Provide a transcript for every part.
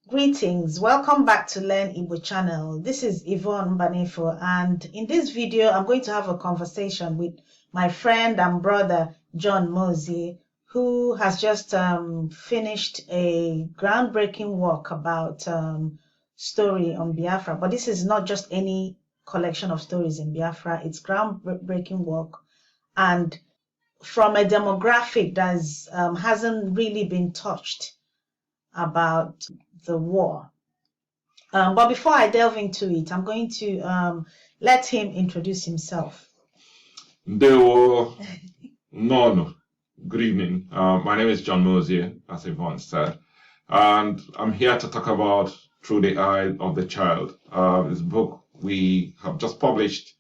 Greetings, welcome back to Learn Igbo channel. This is Yvonne Banefo, and in this video I'm going to have a conversation with my friend and brother John Mozie, who has just finished a groundbreaking work about story on Biafra. But this is not just any collection of stories in Biafra, it's groundbreaking work, and from a demographic that hasn't really been touched about the war. But before I delve into it, I'm going to let him introduce himself. Good evening. My name is John Mozie, as Yvonne said, and I'm here to talk about Through the Eye of the Child. It's a book we have just published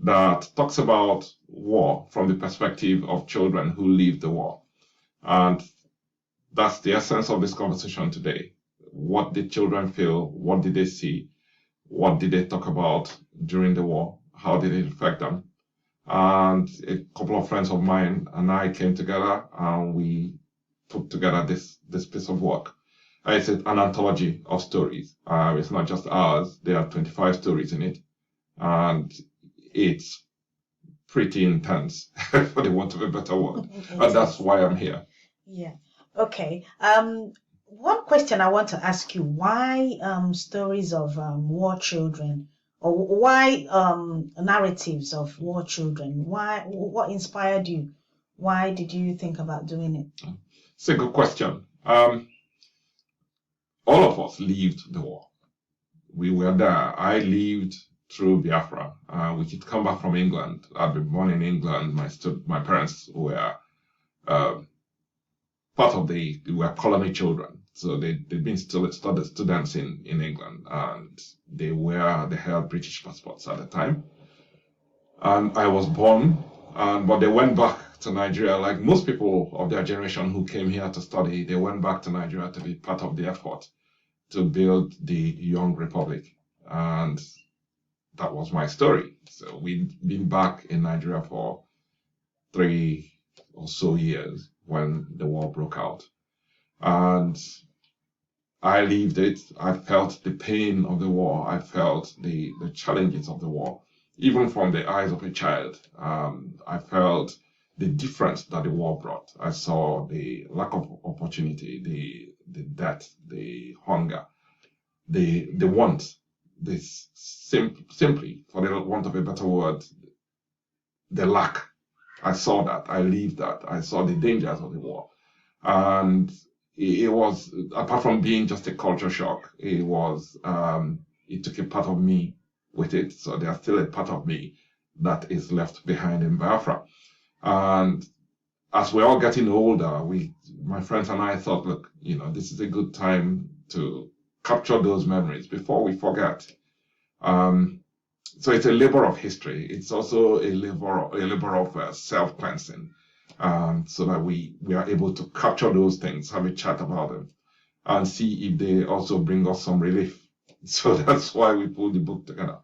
that talks about war from the perspective of children who lived the war. And that's the essence of this conversation today. What did children feel? What did they see? What did they talk about during the war? How did it affect them? And a couple of friends of mine and I came together and we put together this piece of work. It's an anthology of stories. It's not just ours. There are 25 stories in it. And it's pretty intense, for the want of a better word. And that's why I'm here. Yeah. Okay. One question I want to ask you, why stories of war children, or why narratives of war children? What inspired you? Why did you think about doing it? It's a good question. All of us lived the war. We were there. I lived through Biafra. We had come back from England. I'd been born in England. My parents were we were colony children. So they'd been students in England, and they held British passports at the time. And I was born, but they went back to Nigeria, like most people of their generation who came here to study. They went back to Nigeria to be part of the effort to build the young republic. And that was my story. So we'd been back in Nigeria for 3 or so years when the war broke out. And I lived it. I felt the pain of the war. I felt the challenges of the war, even from the eyes of a child. I felt the difference that the war brought. I saw the lack of opportunity, the death, the hunger, the want, simply, for the want of a better word, the lack. I saw that. I lived that. I saw the dangers of the war. And it was, apart from being just a culture shock, it took a part of me with it. So there's still a part of me that is left behind in Biafra. And as we're all getting older, my friends and I thought, look, this is a good time to capture those memories before we forget. So it's a labor of history. It's also a labor of self-cleansing, so that we are able to capture those things, have a chat about them, and see if they also bring us some relief. So that's why we pulled the book together.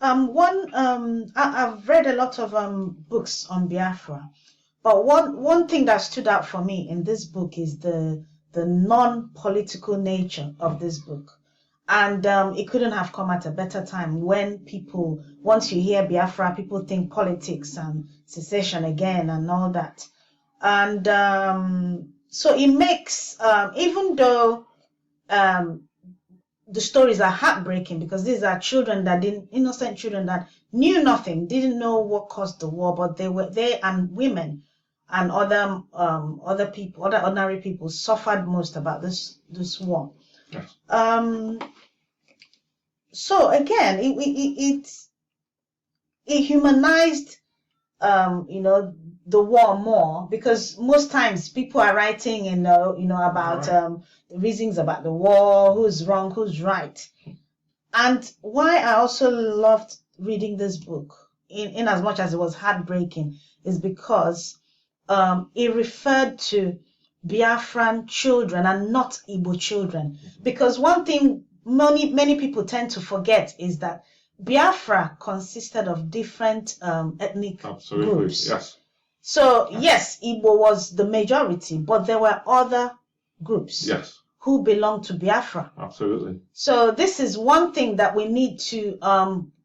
I've read a lot of books on Biafra, but one thing that stood out for me in this book is the non-political nature of this book. And it couldn't have come at a better time when once you hear Biafra, people think politics and secession again and all that. And so it makes, even though the stories are heartbreaking, because these are innocent children that knew nothing, didn't know what caused the war, but they and women and other ordinary people suffered most about this war. Yes. So again, it humanized, the war more, because most times people are writing, about the reasons about the war, who's wrong, who's right. And why I also loved reading this book, in as much as it was heartbreaking, is because it referred to Biafran children and not Igbo children. Because one thing many people tend to forget is that Biafra consisted of different ethnic groups. Yes. So yes, Igbo was the majority, but there were other groups. Yes. who belong to Biafra. Absolutely. So this is one thing that we need to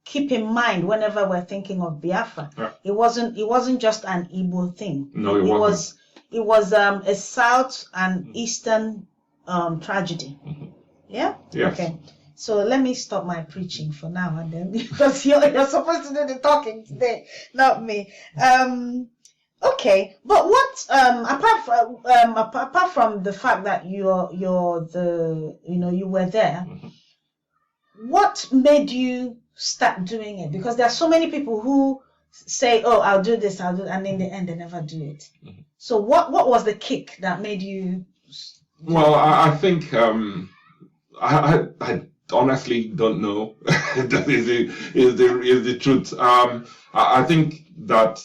keep in mind whenever we're thinking of Biafra. Yeah. It wasn't just an Igbo thing. No, it wasn't. It was a South and Eastern tragedy. Yeah? Yes. Okay. So let me stop my preaching for now and then, because you're supposed to do the talking today, not me. Okay, but what apart from the fact that you were there, what made you start doing it? Because there are so many people who say, "Oh, I'll do this, I'll do," and in the end, they never do it. So, what was the kick that made you? Well, I think I honestly don't know. That is the truth. I think that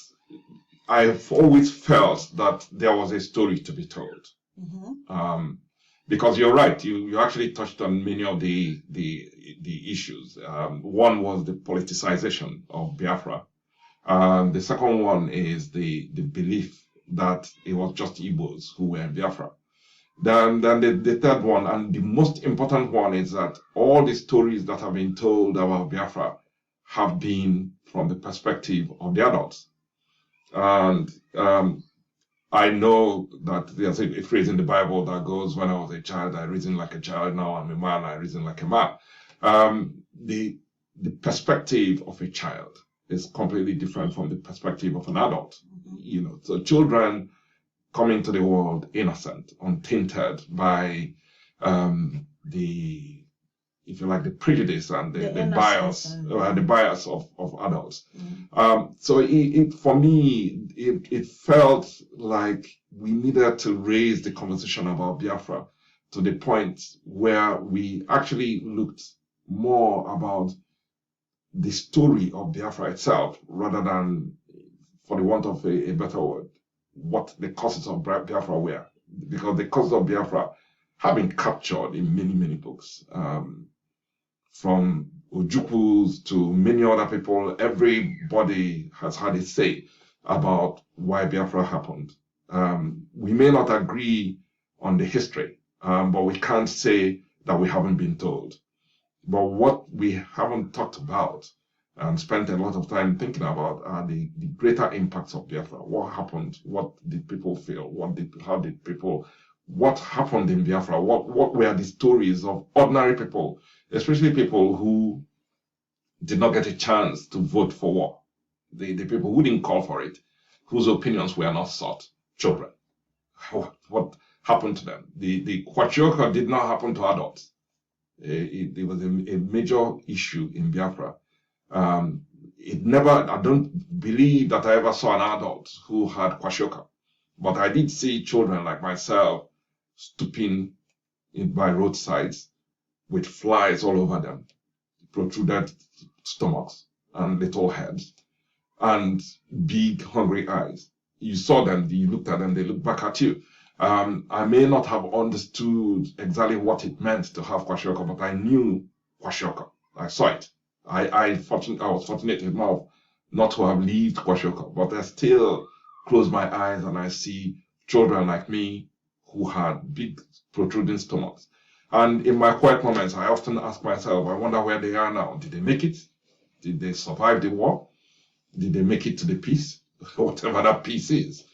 I've always felt that there was a story to be told. Because you're right, you actually touched on many of the issues. One was the politicization of Biafra. The second one is the belief that it was just Igbos who were in Biafra. Then the third one, and the most important one, is that all the stories that have been told about Biafra have been from the perspective of the adults. And I know that there's a phrase in the Bible that goes, "When I was a child, I reasoned like a child. Now I'm a man, I reason like a man." The perspective of a child is completely different from the perspective of an adult. So children come into the world innocent, untainted by if you like, the prejudice and the bias, the bias of adults. So for me, it felt like we needed to raise the conversation about Biafra to the point where we actually looked more about the story of Biafra itself, rather than, for the want of a better word, what the causes of Biafra were. Because the causes of Biafra have been captured in many, many books. From Ojukwu to many other people, everybody has had a say about why Biafra happened. We may not agree on the history, but we can't say that we haven't been told. But what we haven't talked about and spent a lot of time thinking about are the greater impacts of Biafra. What happened? What did people feel? What happened in Biafra? What were the stories of ordinary people, especially people who did not get a chance to vote for war, the people who didn't call for it, whose opinions were not sought, children. What happened to them? The Kwachioka did not happen to adults. It was a major issue in Biafra. I don't believe that I ever saw an adult who had Kwashioka, but I did see children like myself stooping by roadsides with flies all over them, protruded stomachs and little heads, and big hungry eyes. You saw them, you looked at them, they looked back at you. I may not have understood exactly what it meant to have Kwashioka, but I knew Kwashioka. I saw it. I was fortunate enough not to have lived Kwashioka, but I still close my eyes and I see children like me who had big protruding stomachs. And in my quiet moments, I often ask myself, I wonder where they are now. Did they make it? Did they survive the war? Did they make it to the peace? Whatever that peace is.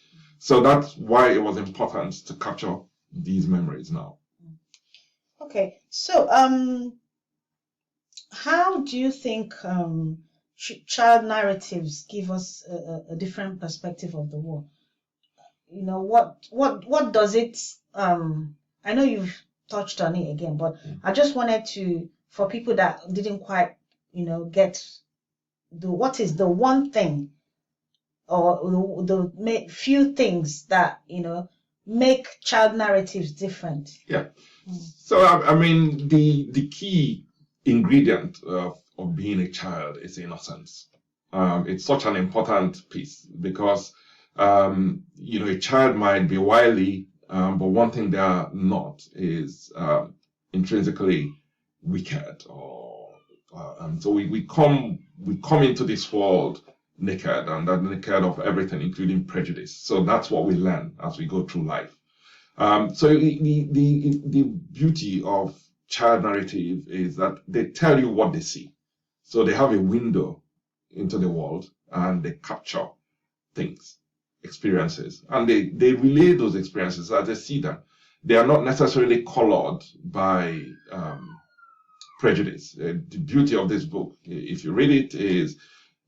So that's why it was important to capture these memories now. Okay, so how do you think child narratives give us a different perspective of the war? What does it? I know you've touched on it again, but I just wanted to, for people that didn't quite, get what is the one thing or the few things that make child narratives different. Yeah. So I mean, the key ingredient of being a child is innocence. It's such an important piece because a child might be wily, but one thing they are not is intrinsically wicked, and so we come into this world naked, and that naked of everything, including prejudice. So that's what we learn as we go through life. So the beauty of child narrative is that they tell you what they see. So they have a window into the world and they capture things, experiences, and they relay those experiences as they see them. They are not necessarily colored by prejudice. The beauty of this book, if you read it, is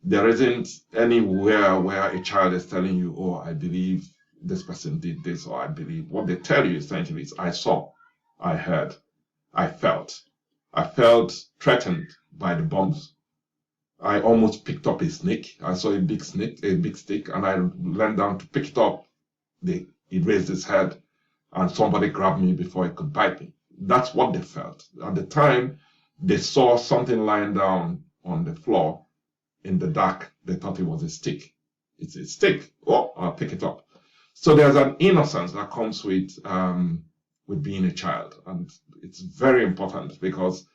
there isn't anywhere where a child is telling you, oh, I believe this person did this, or I believe. What they tell you essentially is, I saw, I heard, I felt. I felt threatened by the bombs. I almost picked up a snake. I saw a big snake, a big stick, and I leaned down to pick it up. It raised its head, and somebody grabbed me before it could bite me. That's what they felt. At the time, they saw something lying down on the floor in the dark. They thought it was a stick. It's a stick. Oh, I'll pick it up. So there's an innocence that comes with being a child, and it's very important because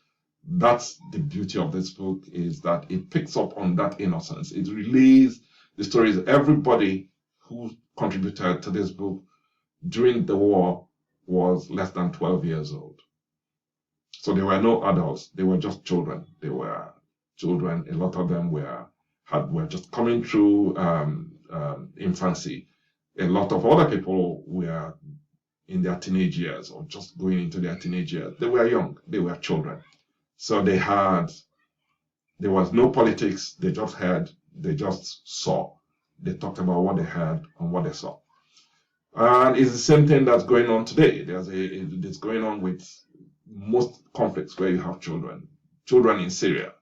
that's the beauty of this book, is that it picks up on that innocence. It relays the stories. Everybody who contributed to this book during the war was less than 12 years old. So there were no adults. They were just children. They were children. A lot of them were just coming through infancy. A lot of other people were in their teenage years or just going into their teenage years. They were young. They were children. So there was no politics. They just heard, they just saw. They talked about what they heard and what they saw. And it's the same thing that's going on today. It's going on with most conflicts where you have children. Children in Syria,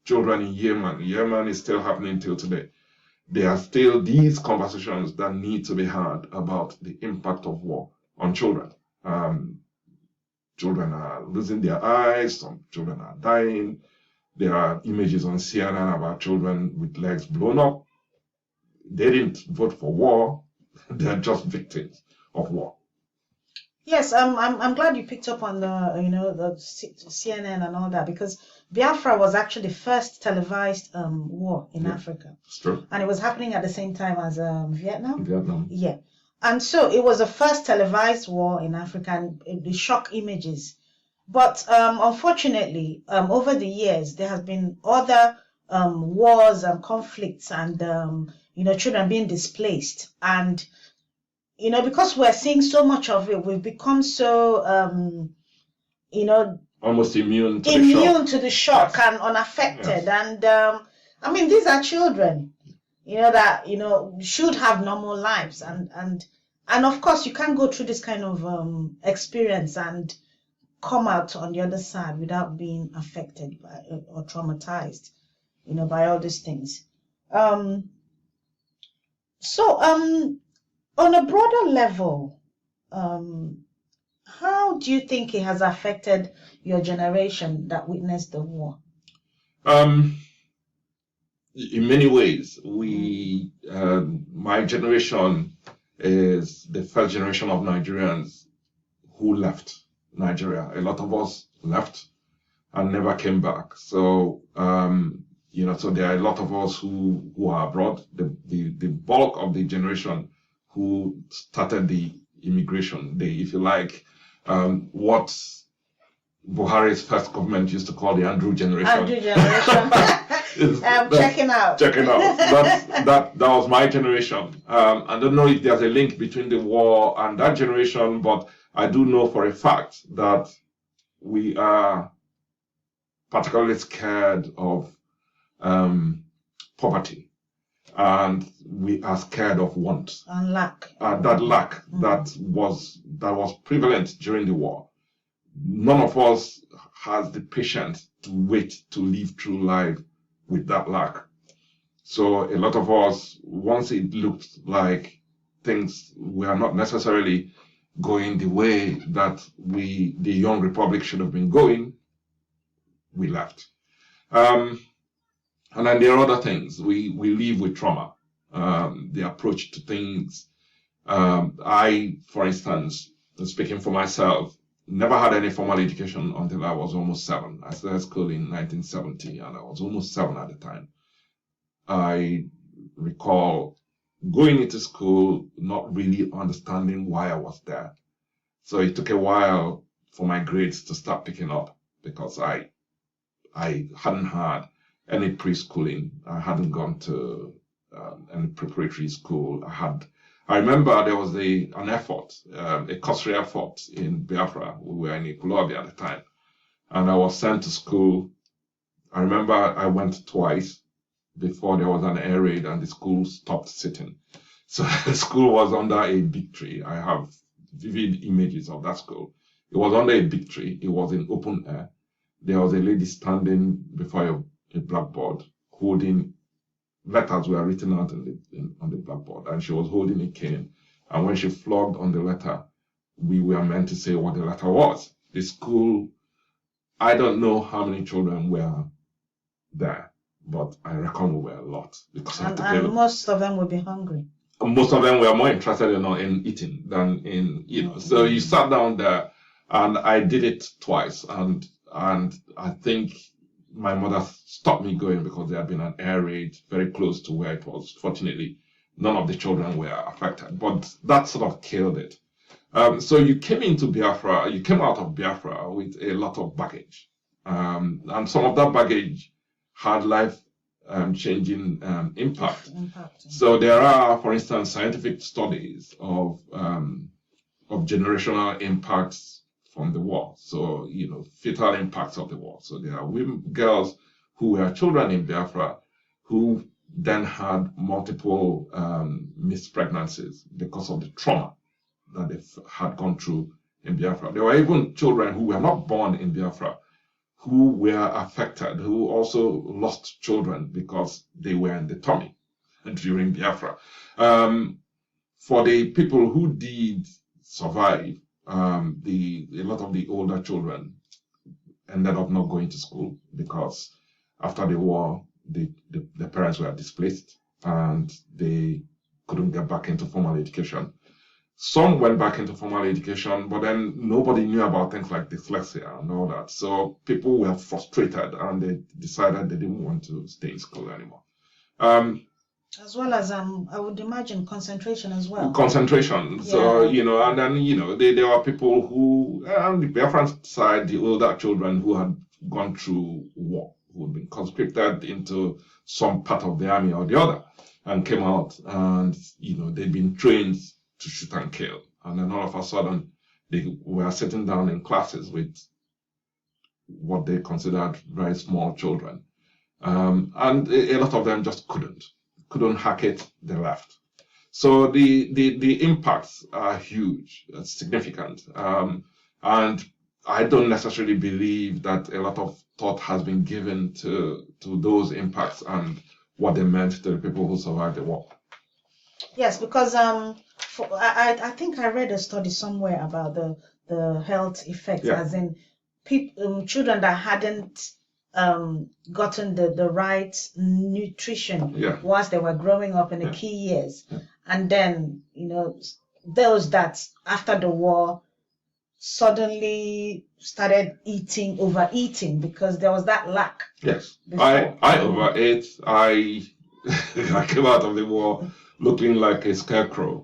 children in Yemen. Yemen is still happening till today. There are still these conversations that need to be had about the impact of war on children. Children are losing their eyes. Some children are dying. There are images on CNN about children with legs blown up. They didn't vote for war. They're just victims of war. Yes, I'm glad you picked up on the CNN and all that, because Biafra was actually the first televised war in Africa. It's true. And it was happening at the same time as Vietnam. Vietnam. Yeah. And so it was the first televised war in Africa, and the shock images. But unfortunately, over the years, there has been other wars and conflicts and, children being displaced. And, because we're seeing so much of it, we've become so, almost immune to the shock yes. and unaffected. Yes. And, these are children. That should have normal lives, and of course you can't go through this kind of experience and come out on the other side without being affected by or traumatized, by all these things. So on a broader level, how do you think it has affected your generation that witnessed the war? In many ways, my generation is the first generation of Nigerians who left Nigeria. A lot of us left and never came back. So, so there are a lot of us who are abroad. The bulk of the generation who started the immigration, if you like, what Buhari's first government used to call the Andrew generation. Andrew generation. Checking out. That was my generation. I don't know if there's a link between the war and that generation, but I do know for a fact that we are particularly scared of poverty, and we are scared of want and lack. That lack that was prevalent during the war. None of us has the patience to wait to live through life with that lack. So a lot of us, once it looked like things were not necessarily going the way that the young republic should have been going, we left. And then there are other things. We live with trauma, the approach to things. I, for instance, speaking for myself, never had any formal education until I was almost 7. I started school in 1970, and I was almost 7 at the time. I recall going into school, not really understanding why I was there. So it took a while for my grades to start picking up because I hadn't had any preschooling. I hadn't gone to any preparatory school. I remember there was an effort, a cursory effort in Biafra. We were in Ekulobia at the time, and I was sent to school. I remember I went twice before there was an air raid and the school stopped sitting. So the school was under a big tree. I have vivid images of that school. It was under a big tree. It was in open air. There was a lady standing before a blackboard holding letters were written out on the blackboard, and she was holding a cane. And when she flogged on the letter, we were meant to say what the letter was. The school, I don't know how many children were there, but I reckon we were a lot. Because and most of them would be hungry. Most of them were more interested in eating than in, So you sat down there, and I did it twice, and I think my mother stopped me going because there had been an air raid very close to where it was. Fortunately, none of the children were affected, but that sort of killed it. So you came out of Biafra with a lot of baggage. And some of that baggage had life-changing impact. So there are, for instance, scientific studies of generational impacts from the war. So, fetal impacts of the war. So there are girls who were children in Biafra who then had multiple missed pregnancies because of the trauma that they had gone through in Biafra. There were even children who were not born in Biafra who were affected, who also lost children because they were in the tummy during Biafra. For the people who did survive, a lot of the older children ended up not going to school because after the war, the parents were displaced and they couldn't get back into formal education. Some went back into formal education, but then nobody knew about things like dyslexia and all that. So people were frustrated and they decided they didn't want to stay in school anymore. As well as, I would imagine, concentration as well. Concentration. So, and then, there were people who, on the Biafran side, the older children who had gone through war, who had been conscripted into some part of the army or the other, and came out and, they'd been trained to shoot and kill. And then all of a sudden, they were sitting down in classes with what they considered very small children. And a lot of them just couldn't hack it, they left. So the impacts are huge, significant. And I don't necessarily believe that a lot of thought has been given to those impacts and what they meant to the people who survived the war. Yes, because I think I read a study somewhere about the health effects, as in children that hadn't gotten the right nutrition once they were growing up in the key years. And then, those that after the war suddenly started overeating because there was that lack. Yes, before. I overate. I came out of the war looking like a scarecrow.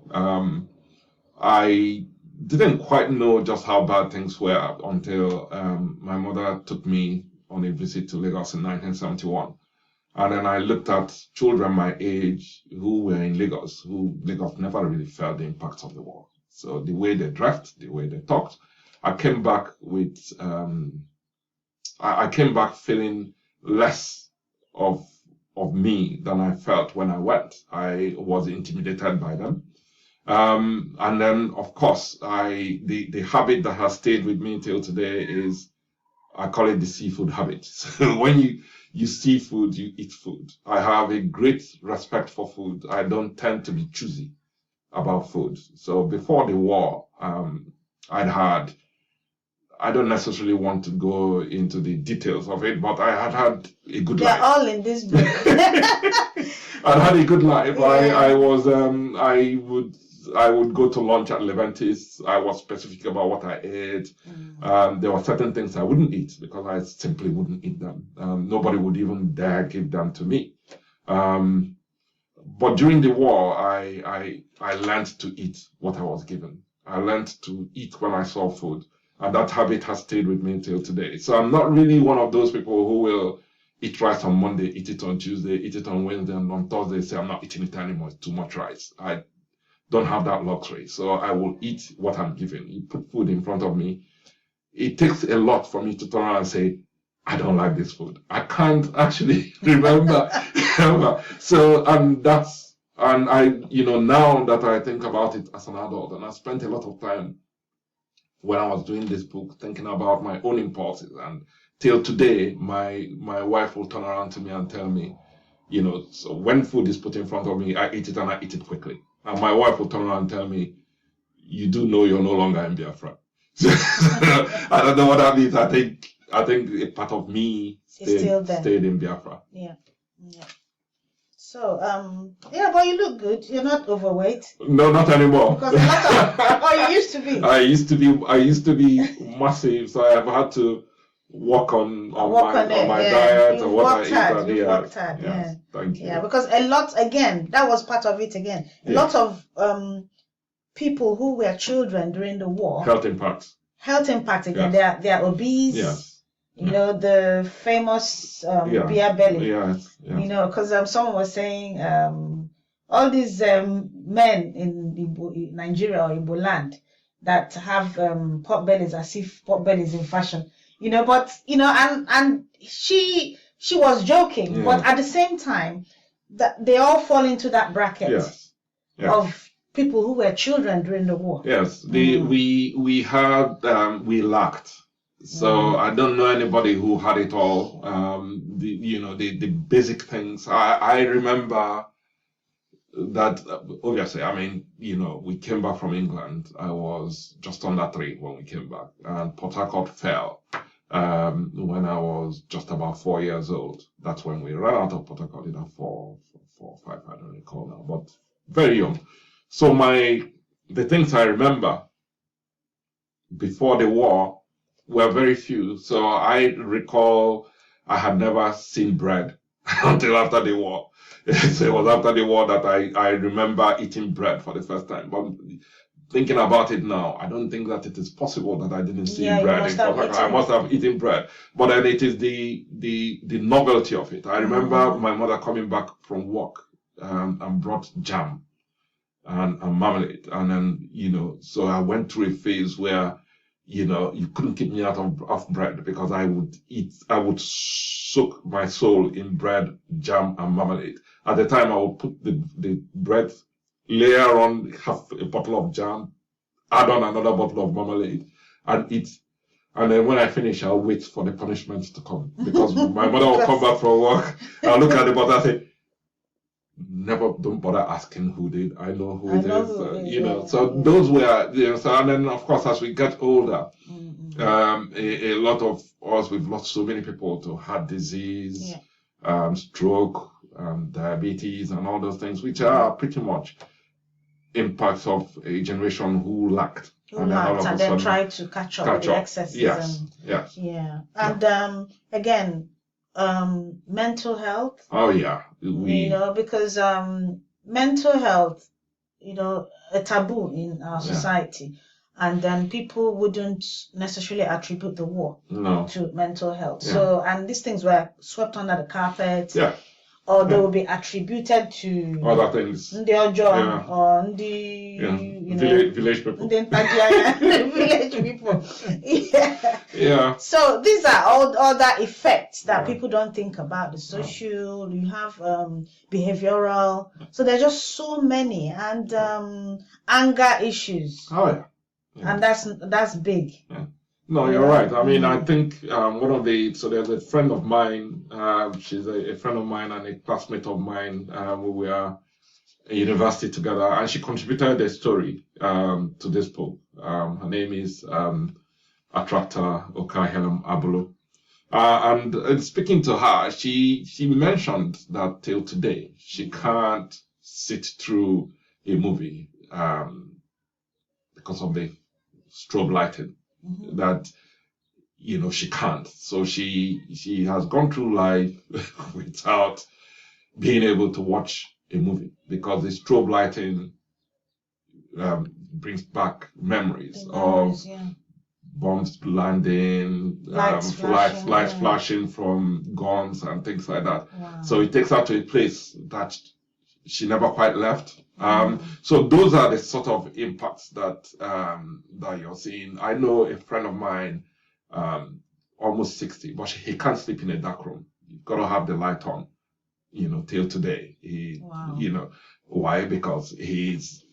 I didn't quite know just how bad things were until my mother took me on a visit to Lagos in 1971. And then I looked at children my age who were in Lagos, who Lagos never really felt the impacts of the war. So the way they dressed, the way they talked, I came back with, I came back feeling less of me than I felt when I went. I was intimidated by them. And then, of course, the habit that has stayed with me till today is, I call it the seafood habit. So when you see food, you eat food. I have a great respect for food. I don't tend to be choosy about food. So before the war, I don't necessarily want to go into the details of it, but I had a good life. They're all in this book. I had a good life. Yeah. I would go to lunch at Leventis. I was specific about what I ate. There were certain things I wouldn't eat because I simply wouldn't eat them. Nobody would even dare give them to me. But during the war, I learned to eat what I was given. I learned to eat when I saw food. And that habit has stayed with me till today. So I'm not really one of those people who will eat rice on Monday, eat it on Tuesday, eat it on Wednesday, and on Thursday say, I'm not eating it anymore. It's too much rice. I don't have that luxury. So I will eat what I'm given. You put food in front of me. It takes a lot for me to turn around and say, I don't like this food. I can't actually remember. So, and I, now that I think about it as an adult, and I spent a lot of time when I was doing this book thinking about my own impulses, and till today, my wife will turn around to me and tell me, so when food is put in front of me, I eat it and I eat it quickly. And my wife will turn around and tell me, you do know you're no longer in Biafra. I don't know what that means. I think a part of me stayed in Biafra. Yeah. So, but you look good. You're not overweight. No, not anymore. Because a lot of, you used to be. I used to be massive, so I've had to work on my diet and what I eat. You worked hard. Yeah. Thank you. Yeah, because a lot, again, that was part of it again. A lot of people who were children during the war. Health impact again. Yes. They are obese. Yes. The famous beer belly. Yes. Because someone was saying all these men in Nigeria or Igbo land that have pot bellies, as if pot bellies in fashion. But and she was joking, but at the same time, that they all fall into that bracket of people who were children during the war. Yes, we lacked. So I don't know anybody who had it all. The basic things. I remember that obviously. I mean, we came back from England. I was just under 3 when we came back, and Port Harcourt fell when I was just about 4 years old. That's when we ran out of Port Harcourt. Either 4 or 5. I don't recall now, but very young. So the things I remember before the war were very few. So I recall I had never seen bread until after the war. So it was after the war that I remember eating bread for the first time. But thinking about it now, I don't think that it is possible that I didn't see bread. I must have eaten bread. But then it is the novelty of it. I remember my mother coming back from work and brought jam and marmalade. And then, so I went through a phase where, you couldn't keep me out of bread, because I would soak my soul in bread, jam, and marmalade. At the time, I would put the bread, layer on half a bottle of jam, add on another bottle of marmalade, and eat. And then when I finish, I'll wait for the punishment to come, because my mother will come back from work. I'll look at the bottle and say, don't bother asking who did. I know who it is. So those were, so, and then of course, as we get older, a lot of us, we've lost so many people to heart disease, stroke, diabetes, and all those things, which are pretty much impacts of a generation who lacked. And then tried to catch up with the excesses. Yes. And again, mental health. Oh yeah, because mental health, a taboo in our society, and then people wouldn't necessarily attribute the war to mental health. So, and these things were swept under the carpet. Or they will be attributed to other things. Ndi Ojo or Ndi village people. Ndi village people. So these are all other effects that people don't think about. The social, you have behavioral. So there's just so many, and anger issues. And that's big. No, you're right. I mean, I think so there's a friend of mine, she's a friend of mine and a classmate of mine, we were at university together, and she contributed a story to this book. Her name is Attractor Okahelem Abulu. And speaking to her, she mentioned that till today, she can't sit through a movie because of the strobe lighting. That she can't. So she has gone through life without being able to watch a movie, because the strobe lighting brings back memories The of memories, yeah. bombs landing, Lights flashing, lights yeah. flashing from guns and things like that. Wow. So it takes her to a place that she never quite left. So those are the sort of impacts that that you're seeing. I know a friend of mine, almost 60, but he can't sleep in a dark room. You've got to have the light on, till today. Wow. Why? Because he's,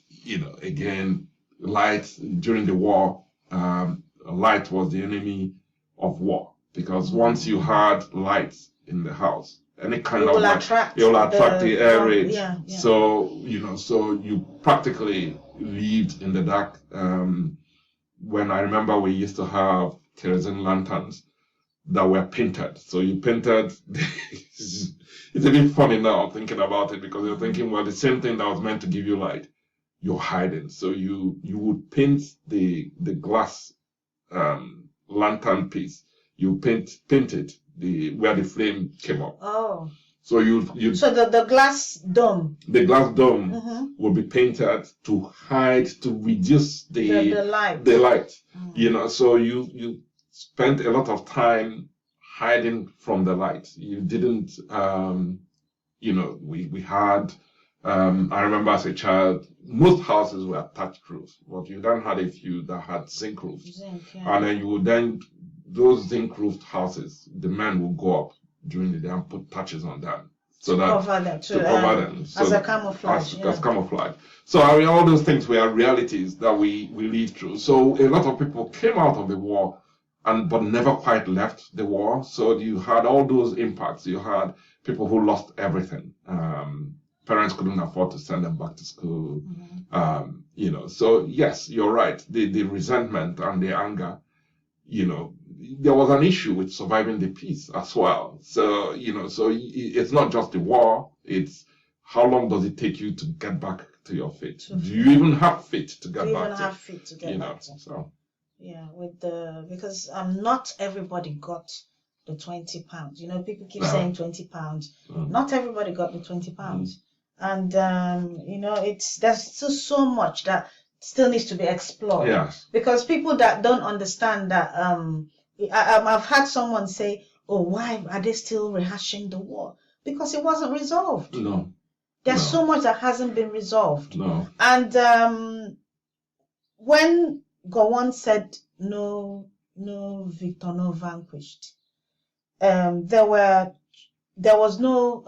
again, light during the war, light was the enemy of war. Because once you had lights in the house, any kind of light, it will attract the air raid. Yeah. So, so you practically lived in the dark. When I remember we used to have kerosene lanterns that were painted. So you painted, it's a bit funny now thinking about it, because you're thinking, well, the same thing that was meant to give you light, you're hiding. So you would paint the glass lantern piece. You paint it where the flame came up. Oh. So you So the glass dome. The glass dome will be painted to hide, to reduce the light. The light. So you spent a lot of time hiding from the light. You didn't, we had, I remember as a child, most houses were thatched roofs, but you then had a few that had zinc roofs. Zinc, yeah. And then those zinc roofed houses, the men will go up during the day and put thatches on them. So that to cover them. So as a camouflage. As camouflage. So I mean, all those things were realities that we lived through. So a lot of people came out of the war but never quite left the war. So you had all those impacts. You had people who lost everything. Parents couldn't afford to send them back to school. So yes, you're right. The resentment and the anger, there was an issue with surviving the peace as well. So, so it's not just the war, it's how long does it take you to get back to your feet? Do you even have feet to get back to? Do you even have feet to get back to? So. Yeah, because not everybody got the 20 pounds. People keep saying 20 pounds. Not everybody got the 20 pounds. And, there's still so much that still needs to be explored. Yes. Because people that don't understand that, I've had someone say, oh, why are they still rehashing the war? Because it wasn't resolved. No. There's so much that hasn't been resolved. No. And when Gowon said no victor, no vanquished, there was no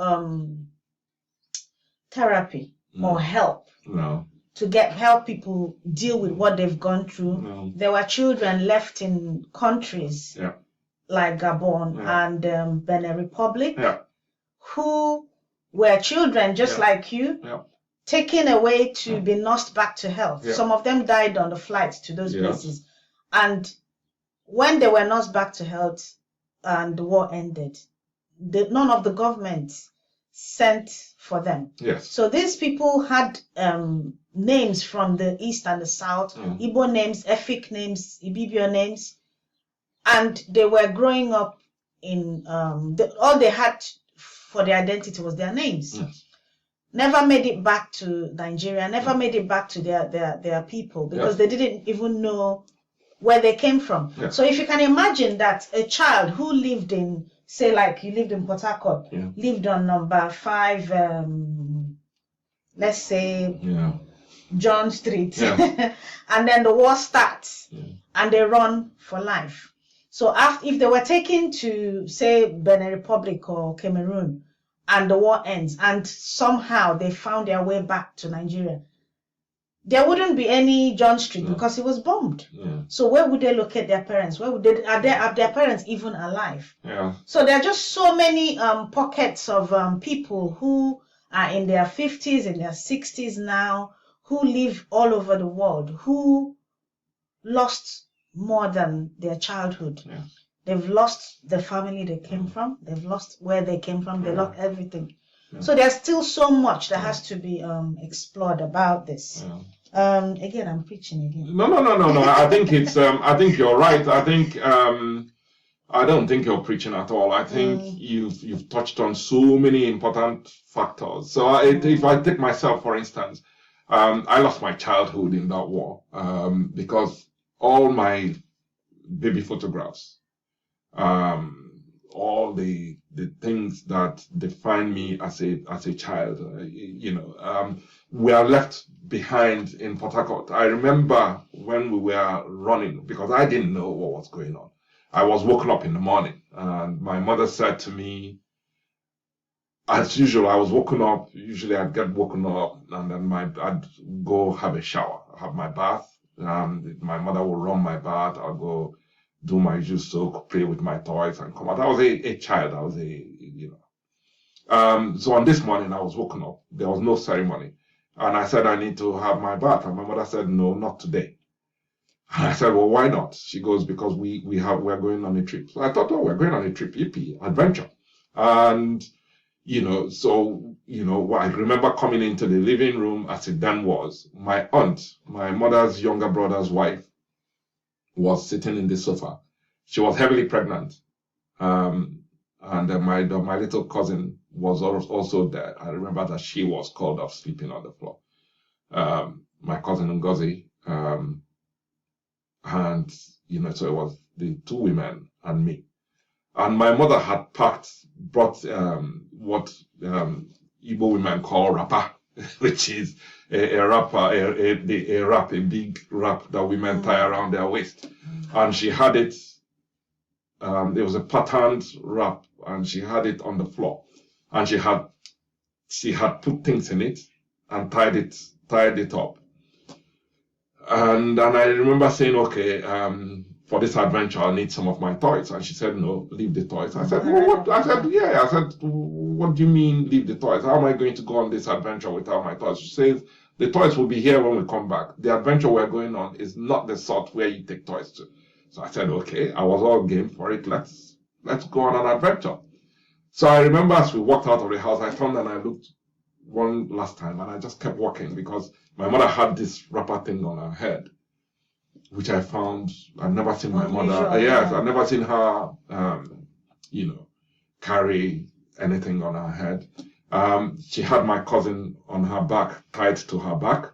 therapy or help. No. To help people deal with what they've gone through. No. There were children left in countries like Gabon and Benin Republic who were children just like you, taken away to be nursed back to health. Some of them died on the flight to those places. And when they were nursed back to health and the war ended, none of the governments sent for them. Yes. So these people had names from the east and the south, Igbo names, Efik names, Ibibio names, and they were growing up in all they had for their identity was their names. Yes. Never made it back to Nigeria, never made it back to their people, because they didn't even know where they came from. Yes. So if you can imagine that a child who lived in, say, like you lived in Port Harcourt, lived on number 5, let's say, John Street, and then the war starts, and they run for life. So if they were taken to, say, Benin Republic or Cameroon, and the war ends, and somehow they found their way back to Nigeria, there wouldn't be any John Street because it was bombed. So where would they locate their parents? Where would are their parents even alive? So there are just so many pockets of people who are in their 50s, in their 60s now, who live all over the world, who lost more than their childhood. They've lost the family they came from. They've lost where they came from. They lost everything. So there's still so much that has to be explored about this. Again, I'm preaching again. No. I think it's. I think you're right. I think. I don't think you're preaching at all. I think you've touched on so many important factors. So if I take myself, for instance, I lost my childhood in that war because all my baby photographs, all the things that define me as a child, were left behind in Port Harcourt. I remember when we were running, because I didn't know what was going on. I was woken up in the morning, and my mother said to me, as usual, I was woken up. Usually, I'd get woken up, and then I'd go have a shower, have my bath. My mother would run my bath. I'll go do my usual soak, play with my toys, and come out. I was a child. I was so on this morning, I was woken up. There was no ceremony, and I said I need to have my bath, and my mother said no, not today. And I said, well, why not? She goes, because we're going on a trip. So I thought, oh, we're going on a trip, yippee, adventure, and. I remember coming into the living room as it then was. My aunt, my mother's younger brother's wife, was sitting in the sofa. She was heavily pregnant. And my little cousin was also there. I remember that she was called off sleeping on the floor. My cousin Ngozi. So it was the two women and me. And my mother had brought what Igbo women call wrapper, which is a wrap, a big wrap that women tie around their waist. And she had it, there was a patterned wrap, and she had it on the floor. And she had put things in it and tied it up. And I remember saying, okay, for this adventure, I'll need some of my toys. And she said, no, leave the toys. I said, well, what? I said, yeah. I said, what do you mean leave the toys? How am I going to go on this adventure without my toys? She says, the toys will be here when we come back. The adventure we're going on is not the sort where you take toys to. So I said, okay, I was all game for it. Let's go on an adventure. So I remember as we walked out of the house, I turned and I looked one last time, and I just kept walking because my mother had this wrapper thing on her head, which I found, I'd never seen my mother, I'd never seen her, carry anything on her head. She had my cousin on her back, tied to her back,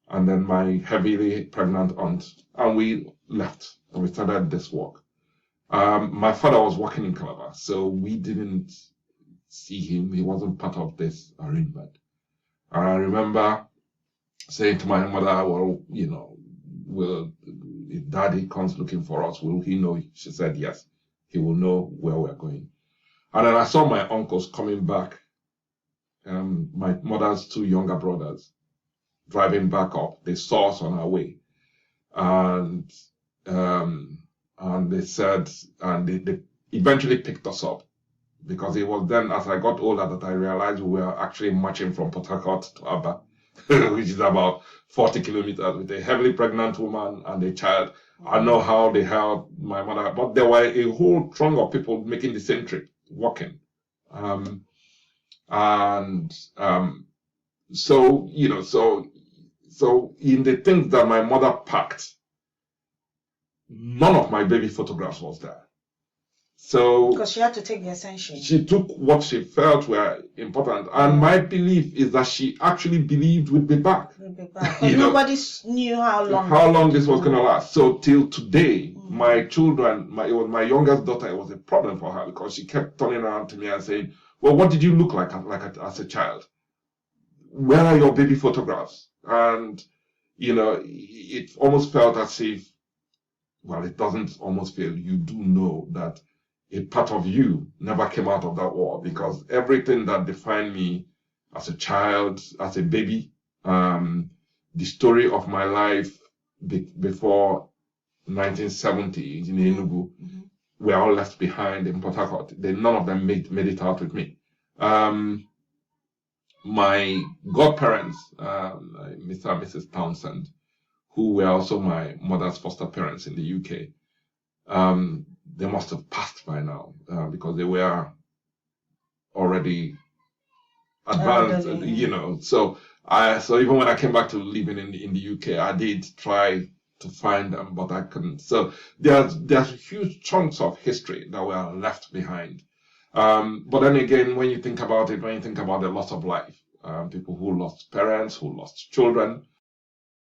and then my heavily pregnant aunt, and we left, and we started this walk. My father was working in Calabar, so we didn't see him. He wasn't part of this arrangement. And I remember saying to my mother, well, if daddy comes looking for us, will he know? She said, yes, he will know where we're going. And then I saw my uncles coming back, my mother's two younger brothers, driving back up. They saw us on our way. And they said, and they eventually picked us up. Because it was then, as I got older, that I realized we were actually marching from Port Harcourt to Aba, which is about 40 kilometers, with a heavily pregnant woman and a child. I know how they held my mother, but there were a whole throng of people making the same trip, walking. So in the things that my mother packed, none of my baby photographs was there. So because she had to take the essentials. She took what she felt were important. And my belief is that she actually believed we'd be back. Nobody knew how long this was going to last. So till today, my children, my youngest daughter, it was a problem for her because she kept turning around to me and saying, well, what did you look like as a child? Where are your baby photographs? And, it almost felt as if, well, it doesn't almost feel, you do know that a part of you never came out of that war, because everything that defined me as a child, as a baby, the story of my life before 1970 in Enugu, were all left behind in Port Harcourt. None of them made it out with me. My godparents, Mr. and Mrs. Townsend, who were also my mother's foster parents in the UK, they must have passed by now because they were already advanced, So even when I came back to living in the UK, I did try to find them, but I couldn't. So there's huge chunks of history that were left behind. But then again, when you think about it, when you think about the loss of life, people who lost parents, who lost children,